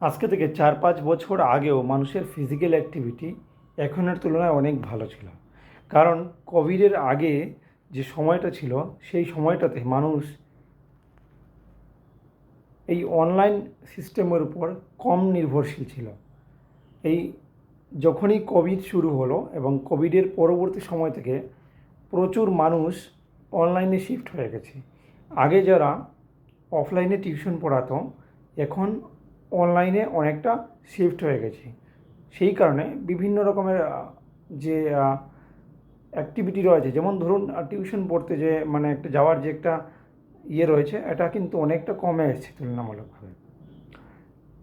আজকে থেকে ৪-৫ বছর আগেও মানুষের ফিজিক্যাল অ্যাক্টিভিটি এখনের তুলনায় অনেক ভালো ছিল। কারণ কোভিডের আগে যে সময়টা ছিল সেই সময়টাতে মানুষ এই অনলাইন সিস্টেমের উপর কম নির্ভরশীল ছিল। এই যখনই কোভিড শুরু হলো এবং কোভিডের পরবর্তী সময় থেকে প্রচুর মানুষ অনলাইনে শিফট হয়ে গেছে। আগে যারা অফলাইনে টিউশন পড়াতো এখন অনলাইনে অনেকটা শিফট হয়ে গেছে। সেই কারণে বিভিন্ন রকমের যে অ্যাক্টিভিটি রয়েছে, যেমন ধরুন টিউশন পড়তে যে মানে একটা যাওয়ার যে একটা রয়েছে, এটা কিন্তু অনেকটা কমে এসেছে তুলনামূলকভাবে।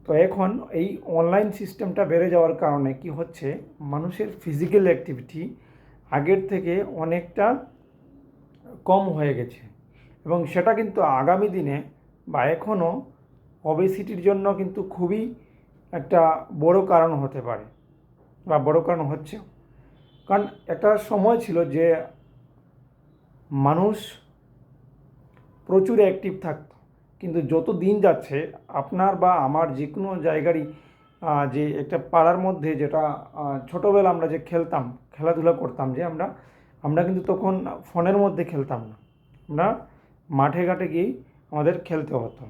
তো এখন এই অনলাইন সিস্টেমটা বেড়ে যাওয়ার কারণে কি হচ্ছে, মানুষের ফিজিক্যাল অ্যাক্টিভিটি আগের থেকে অনেকটা কম হয়ে গেছে এবং সেটা কিন্তু আগামী দিনে বা এখনও ওবেসিটির জন্য কিন্তু খুবই একটা বড় কারণ হতে পারে বা বড় কারণ হচ্ছে। কারণ একটা সময় ছিল যে মানুষ প্রচুর অ্যাক্টিভ থাকতো, কিন্তু যত দিন যাচ্ছে আপনার বা আমার যে কোনো জায়গারই যে একটা পাড়ার মধ্যে যেটা ছোটোবেলা আমরা যে খেলতাম, খেলাধুলা করতাম, যে আমরা কিন্তু তখন ফোনের মধ্যে খেলতাম না, আমরা মাঠে ঘাটে গিয়েই আমাদের খেলতে হতো।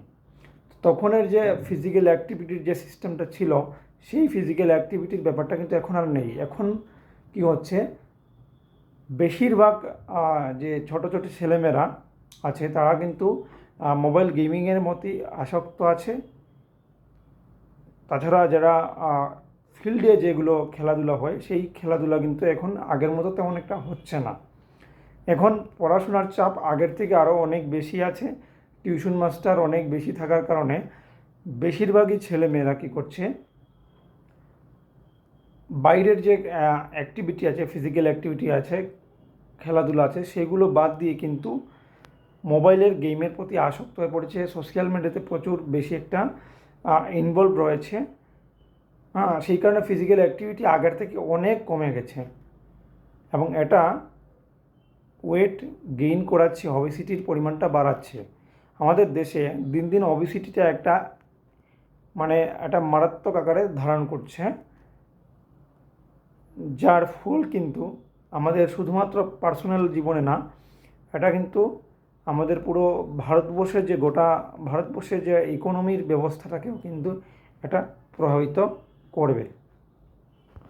তখনের যে ফিজিক্যাল অ্যাক্টিভিটির যে সিস্টেমটা ছিল, সেই ফিজিক্যাল অ্যাক্টিভিটির ব্যাপারটা কিন্তু এখন আর নেই। এখন কি হচ্ছে, বেশিরভাগ যে ছোটো ছোটো ছেলেমেয়েরা আছে তারা কিন্তু মোবাইল গেমিংয়ের মতোই আসক্ত আছে। তাছাড়া যারা ফিল্ডে যেগুলো খেলাধুলা হয় সেই খেলাধুলা কিন্তু এখন আগের মতো তেমন একটা হচ্ছে না। এখন পড়াশোনার চাপ আগের থেকে আরও অনেক বেশি আছে। টিউশন মাস্টার অনেক বেশি থাকার কারণে বেশিরভাগই ছেলেমেয়েরা কী করছে, বাইরের যে অ্যাক্টিভিটি আছে, ফিজিক্যাল অ্যাক্টিভিটি আছে, খেলাধুলা আছে, সেগুলো বাদ দিয়ে কিন্তু মোবাইলের গেমের প্রতি আসক্ত হয়ে পড়েছে। সোশ্যাল মিডিয়াতে প্রচুর বেশি একটা ইনভলভ রয়েছে। সেই কারণে ফিজিক্যাল অ্যাক্টিভিটি আগের থেকে অনেক কমে গেছে এবং এটা ওয়েট গেইন করাচ্ছে, ওবেসিটির পরিমাণটা বাড়াচ্ছে। আমাদের দেশে দিন দিন ওবেসিটিটা একটা একটা মারাত্মক আকারে ধারণ করছে, যার ফল কিন্তু আমাদের শুধুমাত্র পার্সোনাল জীবনে না, এটা কিন্তু আমাদের পুরো ভারতবর্ষের যে গোটা ভারতবর্ষের যে ইকোনমির ব্যবস্থাটাকেও কিন্তু এটা প্রভাবিত করবে।